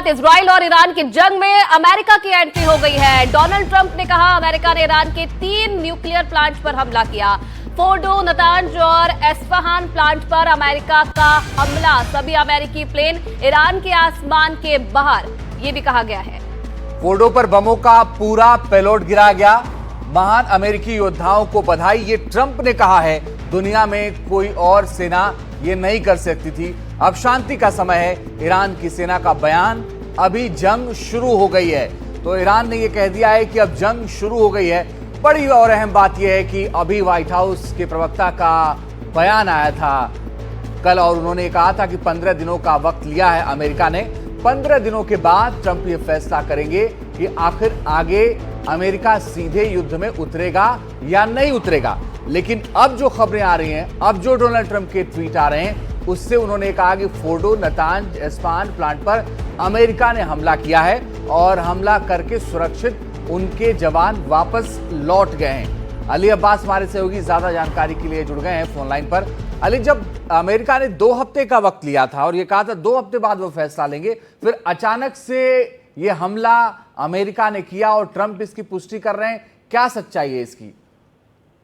Israel और Iran की जंग में अमेरिका की एंट्री हो गई है। डोनाल्ड ट्रंप ने कहा अमेरिका ने ईरान के 3 न्यूक्लियर प्लांट पर हमला किया। फोर्डो, नतांज और एस्फहान प्लांट पर अमेरिका का हमला, सभी अमेरिकी प्लेन ईरान के आसमान के बाहर, ये भी कहा गया है। फोर्डो पर बमों का पूरा पेलोड गिरा गया। महान अमेरिकी योद्धाओं को बधाई, ये ट्रंप ने कहा है। दुनिया में कोई और सेना ये नहीं कर सकती थी। अब शांति का समय है, ईरान की सेना का बयान। अभी जंग शुरू हो गई है, तो ईरान ने ये कह दिया है कि अब जंग शुरू हो गई है। बड़ी और अहम बात यह है कि अभी व्हाइट हाउस के प्रवक्ता का बयान आया था कल, और उन्होंने कहा था कि 15 दिनों का वक्त लिया है अमेरिका ने। 15 दिनों के बाद ट्रंप ये फैसला करेंगे कि आखिर आगे अमेरिका सीधे युद्ध में उतरेगा या नहीं उतरेगा। लेकिन अब जो खबरें आ रही हैं, अब जो डोनाल्ड ट्रंप के ट्वीट आ रहे हैं, उससे उन्होंने कहा कि फोर्डो, नतांज, एस्फहान प्लांट पर अमेरिका ने हमला किया है और हमला करके सुरक्षित उनके जवान वापस लौट गए हैं। अली अब्बास हमारे सहयोगी ज्यादा जानकारी के लिए जुड़ गए हैं फोन लाइन पर। अली, जब अमेरिका ने 2 हफ्ते का वक्त लिया था और ये कहा था 2 हफ्ते बाद वो फैसला लेंगे, फिर अचानक से ये हमला अमेरिका ने किया और ट्रंप इसकी पुष्टि कर रहे हैं, क्या सच्चाई है इसकी?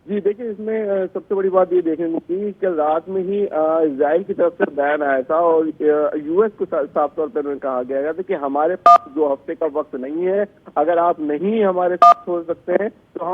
जी देखिए, इसमें सबसे बड़ी बात ये देखने को मिली, कल रात में ही इजराइल की तरफ से बयान आया था और यूएस को साफ तौर पर उन्होंने कहा गया था कि हमारे पास 2 हफ्ते का वक्त नहीं है। अगर आप नहीं हमारे साथ छोड़ सकते हैं तो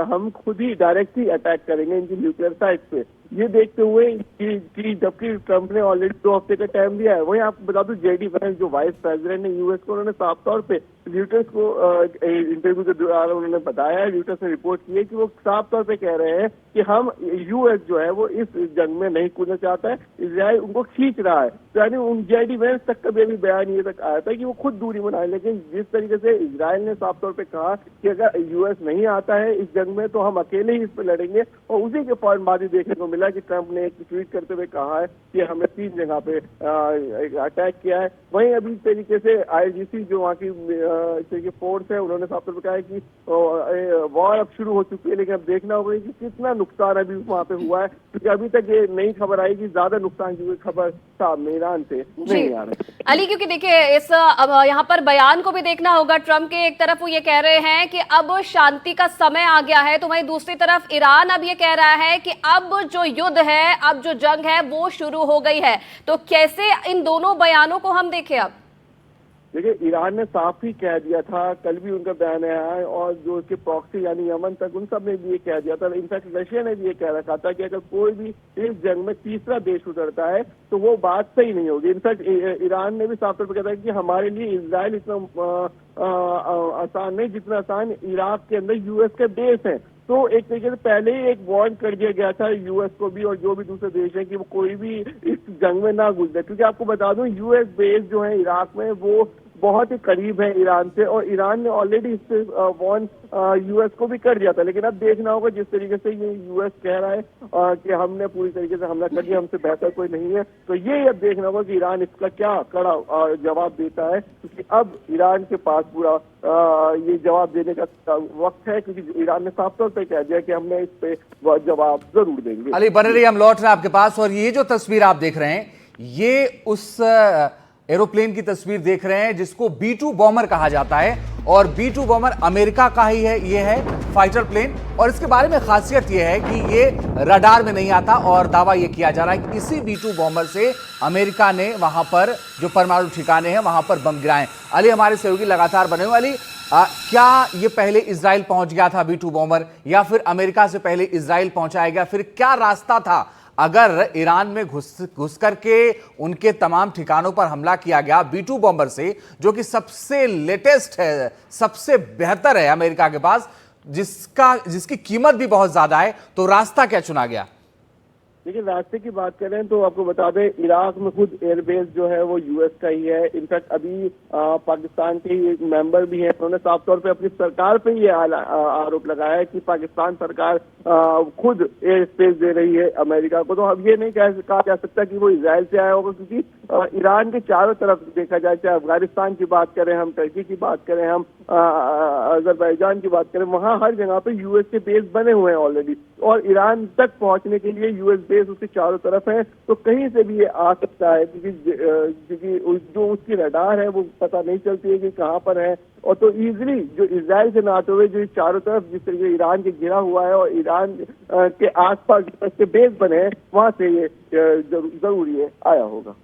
हम खुद ही डायरेक्ट ही अटैक करेंगे इनकी न्यूक्लियर साइट पे। ये देखते हुए कि जबकि ट्रंप ने ऑलरेडी 2 हफ्ते का टाइम दिया है, वहीं आपको बता दूं जेडी वेंस जो वाइस प्रेसिडेंट है यूएस को, उन्होंने साफ तौर पे र्यूटर्स को इंटरव्यू के दौरान उन्होंने बताया है, र्यूटर्स ने रिपोर्ट की है कि वो साफ तौर पे कह रहे हैं कि हम यूएस जो है वो इस जंग में नहीं कूदना चाहता है, इजराइल उनको खींच रहा है। तो यानी उन जेडी वेंस तक का भी अभी बयान ये तक आया था कि वो खुद दूरी बनाए। लेकिन जिस तरीके से इजराइल ने साफ तौर पे कहा कि अगर यूएस नहीं आता है इस जंग में तो हम अकेले ही इस पर लड़ेंगे, और उसी के फौरन बाद ही देखने को मिला कि ट्रंप ने एक ट्वीट करते हुए कहा है कि हमने 3 जगह पे अटैक किया है। वहीं अभी तरीके से आईजीसी जो वहाँ की फोर्स है, उन्होंने साफ तौर पर कहा है कि वॉर अब शुरू हो चुकी है, लेकिन अब देखना होगा कि कितना नुकसान अभी वहाँ पे हुआ है, क्योंकि अभी तक ये नई खबर आई कि ज्यादा नुकसान की खबर सामने ईरान से नहीं आ रही अली। क्योंकि देखिए इस यहाँ पर बयान को भी देखना होगा। ट्रंप के एक तरफ वो ये कह रहे हैं कि अब शांति का समय आ गया है, तो वहीं दूसरी तरफ ईरान अब ये कह रहा है कि अब जो युद्ध है, अब जो जंग है वो शुरू हो गई है। तो कैसे इन दोनों बयानों को हम देखें? अब देखिए, ईरान ने साफ ही कह दिया था, कल भी उनका बयान आया है, और जो उसके प्रॉक्सी यानी यमन तक, उन सब ने भी ये कह दिया था। इनफैक्ट रशिया ने भी ये कह रखा था कि अगर कोई भी इस जंग में तीसरा देश उतरता है तो वो बात सही नहीं होगी। इनफैक्ट ईरान ने भी साफ तौर पर कहा था कि हमारे लिए इजराइल इतना आसान नहीं जितना आसान इराक के अंदर यूएस के बेस है। तो एक तरीके से पहले ही एक वार्न कर दिया गया था यूएस को भी और जो भी दूसरे देश हैं कि वो कोई भी इस जंग में ना गुजरे, क्योंकि आपको बता दूं यूएस बेस जो है इराक में वो बहुत ही करीब है ईरान से, और ईरान ने ऑलरेडी इससे वार्न यूएस को भी कर दिया था। लेकिन अब देखना होगा जिस तरीके से ये यूएस कह रहा है कि हमने पूरी तरीके से हमला कर दिया, हमसे बेहतर कोई नहीं है, तो ये अब देखना होगा कि ईरान इसका क्या कड़ा जवाब देता है, क्योंकि अब ईरान के पास पूरा ये जवाब देने का वक्त है, क्योंकि ईरान ने साफ तौर पर कह दिया कि हमने इस पे जवाब जरूर देंगे। अली बने रही, हम लौट रहे हैं आपके पास। और ये जो तस्वीर आप देख रहे हैं, ये उस एरोप्लेन की तस्वीर देख रहे हैं जिसको B-2 बॉम्बर कहा जाता है, और B-2 बॉम्बर अमेरिका का ही है। ये है फाइटर प्लेन, और इसके बारे में खासियत ये है कि ये रडार में नहीं आता, और दावा ये किया जा रहा है कि इसी B-2 बॉम्बर से अमेरिका ने वहां पर जो परमाणु ठिकाने हैं वहां पर बम गिराए। अली हमारे सहयोगी लगातार बने हुए। अली, क्या ये पहले इजराइल पहुंच गया था B-2 बॉम्बर, या फिर अमेरिका से पहले इजराइल पहुंचाया गया? फिर क्या रास्ता था अगर ईरान में घुस करके उनके तमाम ठिकानों पर हमला किया गया B-2 बॉम्बर से, जो कि सबसे लेटेस्ट है, सबसे बेहतर है अमेरिका के पास, जिसकी कीमत भी बहुत ज्यादा है, तो रास्ता क्या चुना गया? देखिए, रास्ते की बात करें तो आपको बता दें इराक में खुद एयरबेस जो है वो यूएस का ही है। इनफैक्ट अभी पाकिस्तान के ही मेंबर भी हैं, उन्होंने साफ तौर पे अपनी सरकार पे ये आरोप लगाया है कि पाकिस्तान सरकार खुद एयर स्पेस दे रही है अमेरिका को। तो अब ये नहीं कहा जा सकता कि वो इजराइल से आया होगा, क्योंकि ईरान के चारों तरफ देखा जाए, चाहे अफगानिस्तान की बात करें हम, टर्की की बात करें हम, अजरबैजान की बात करें, वहाँ हर जगह पे यूएस के बेस बने हुए हैं ऑलरेडी, और ईरान तक पहुंचने के लिए यूएस बेस उसके चारों तरफ है। तो कहीं से भी ये आ सकता है, क्योंकि जो उसकी रडार है वो पता नहीं चलती है कि कहाँ पर है। और तो इजीली जो इजराइल से नाते हुए जो चारों तरफ जिस तरीके ईरान के घिरा हुआ है और ईरान के आसपास के बेस बने हैं, वहां से ये जरूर ये आया होगा।